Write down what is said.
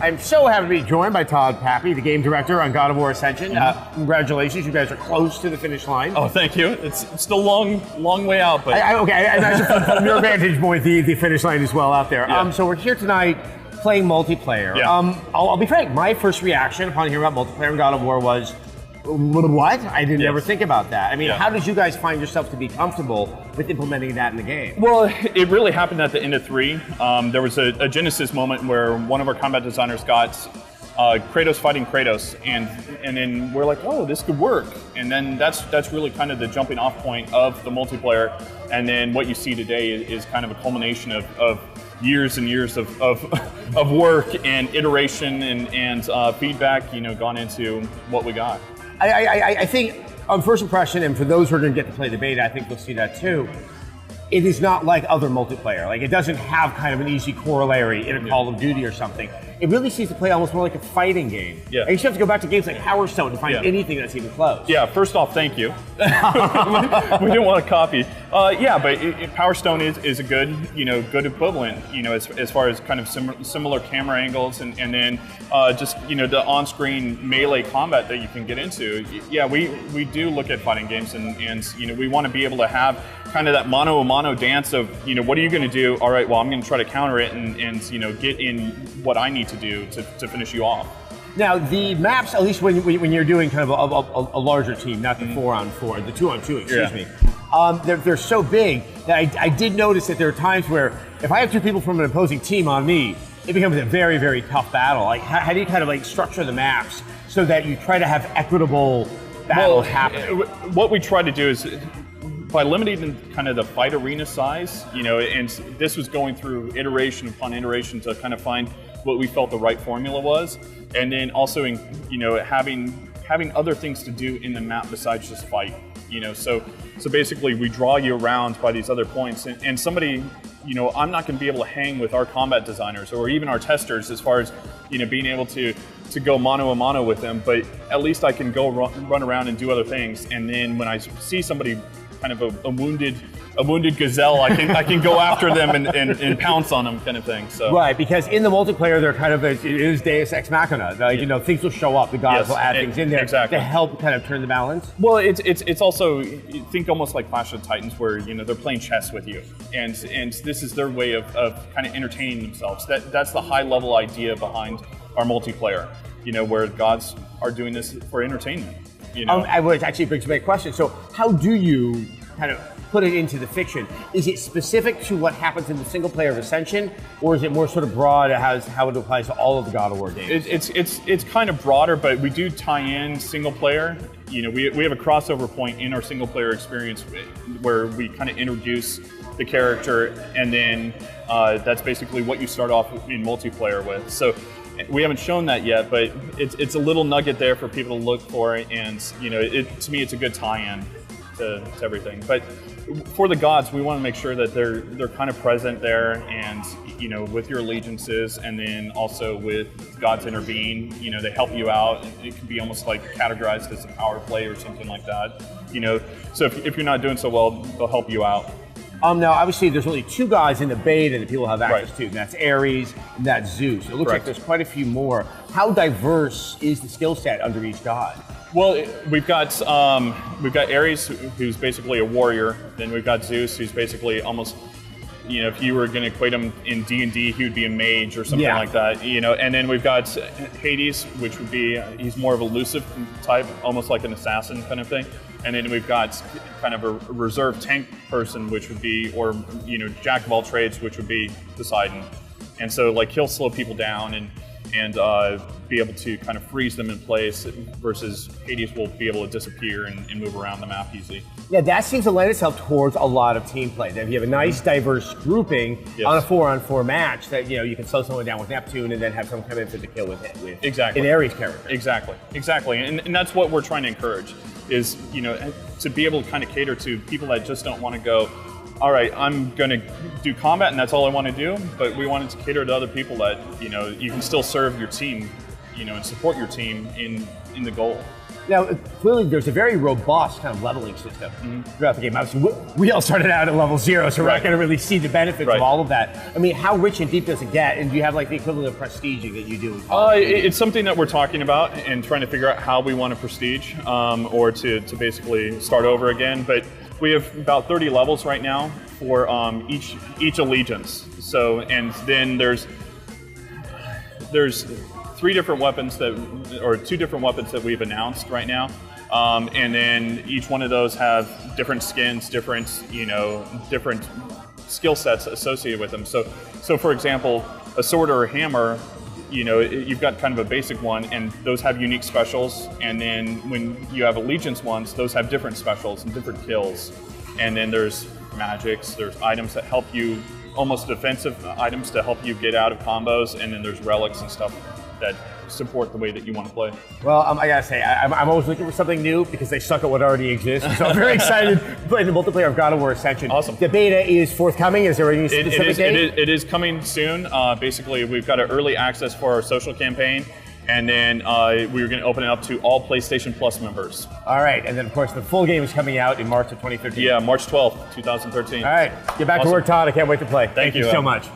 I'm so happy to be joined by Todd Papy, the game director on God of War Ascension. Congratulations, you guys are close to the finish line. Oh, thank you. It's still a long way out, but I imagine from your vantage point, the finish line is well out there. Yeah. So we're here tonight playing multiplayer. Yeah. I'll be frank. My first reaction upon hearing about multiplayer in God of War was, what? I didn't ever think about that. I mean, how did you guys find yourself to be comfortable with implementing that in the game? Well, it really happened at the end of 3. There was a genesis moment where one of our combat designers got Kratos fighting Kratos, and then we're like, oh, this could work. And then that's really kind of the jumping off point of the multiplayer. And then what you see today is kind of a culmination of years and years of work and iteration and feedback, gone into what we got. I think on first impression, and for those who are going to get to play the beta, I think they'll see that too. It is not like other multiplayer. Like, it doesn't have kind of an easy corollary in a Call of Duty or something. It really seems to play almost more like a fighting game. Yeah. Like, you should have to go back to games like Power Stone to find anything that's even close. Yeah, first off, thank you. We didn't want to copy. But Power Stone is a good, good equivalent, as far as kind of similar camera angles and then just, the on-screen melee combat that you can get into. Yeah, we do look at fighting games and we want to be able to have kind of that mano-a-mano dance of, what are you going to do? All right, well, I'm going to try to counter it and get in what I need to do to finish you off. Now, the maps, at least when you're doing kind of a larger team, not the 4-on-4, the 2-on-2, excuse me, they're so big that I did notice that there are times where if I have 2 people from an opposing team on me, it becomes a very, very tough battle. Like, how do you kind of like structure the maps so that you try to have equitable battles happen? What we try to do is, by limiting kind of the fight arena size, and this was going through iteration upon iteration to kind of find what we felt the right formula was, and then also having other things to do in the map besides just fight. So basically we draw you around by these other points, and somebody, I'm not going to be able to hang with our combat designers or even our testers as far as being able to go mano-a-mano with them, but at least I can go run around and do other things, and then when I see somebody kind of a wounded gazelle, I can go after them and pounce on them, kind of thing. So right, because in the multiplayer, they're kind of it is Deus Ex Machina. Like, things will show up. The gods will add things in there to help kind of turn the balance. Well, it's also, think almost like Clash of the Titans, where they're playing chess with you, and this is their way of kind of entertaining themselves. That's the high level idea behind our multiplayer. Where gods are doing this for entertainment. Which actually brings me a question. So how do you kind of put it into the fiction? Is it specific to what happens in the single player of Ascension, or is it more sort of broad as how it applies to all of the God of War games? It's kind of broader, but we do tie in single player. We have a crossover point in our single player experience where we kind of introduce the character, and then that's basically what you start off in multiplayer with. So we haven't shown that yet, but it's a little nugget there for people to look for, and to me it's a good tie-in to everything. But for the gods, we want to make sure that they're kind of present there, and with your allegiances, and then also with gods intervene. They help you out. It can be almost like categorized as a power play or something like that. So if you're not doing so well, they'll help you out. Now, obviously, there's only 2 gods in the beta that people have access to, and that's Ares and that's Zeus. It looks like there's quite a few more. How diverse is the skill set under each god? Well, we've got Ares, who's basically a warrior. Then we've got Zeus, who's basically almost, if you were going to equate him in D&D, he would be a mage or something like that. And then we've got Hades, which would be, he's more of a elusive type, almost like an assassin kind of thing. And then we've got kind of a reserve tank person, which would be, or jack of all trades, which would be Poseidon. And so like he'll slow people down and be able to kind of freeze them in place, versus Hades will be able to disappear and move around the map easily. Yeah, that seems to lend itself towards a lot of team play. That if you have a nice diverse grouping on a 4-on-4 match, that you can slow someone down with Neptune and then have someone come in for the kill with an Ares character. Exactly, and that's what we're trying to encourage, is to be able to kind of cater to people that just don't want to go, all right, I'm going to do combat and that's all I want to do, but we wanted to cater to other people that you can still serve your team, and support your team in the goal. Now, clearly, there's a very robust kind of leveling system throughout the game. Obviously, we all started out at level 0, so we're not going to really see the benefits of all of that. I mean, how rich and deep does it get? And do you have like the equivalent of prestiging that you do? It's something that we're talking about and trying to figure out how we want to prestige, or to basically start over again. But we have about 30 levels right now for each allegiance. So, and then there's 3 different weapons or 2 different weapons that we've announced right now, and then each one of those have different skins, different skill sets associated with them. So for example, a sword or a hammer, you've got kind of a basic one, and those have unique specials. And then when you have allegiance ones, those have different specials and different kills. And then there's magics, there's items that help you, almost defensive items to help you get out of combos, and then there's relics and stuff that support the way that you want to play. Well, I gotta say, I'm always looking for something new because they suck at what already exists. So I'm very excited to play the multiplayer of God of War Ascension. Awesome. The beta is forthcoming. Is there any specific date? It is coming soon. Basically, we've got an early access for our social campaign, and then we're going to open it up to all PlayStation Plus members. All right, and then of course the full game is coming out in March of 2013. Yeah, March 12th, 2013. All right, get back to work, Todd. I can't wait to play. Thank you so much.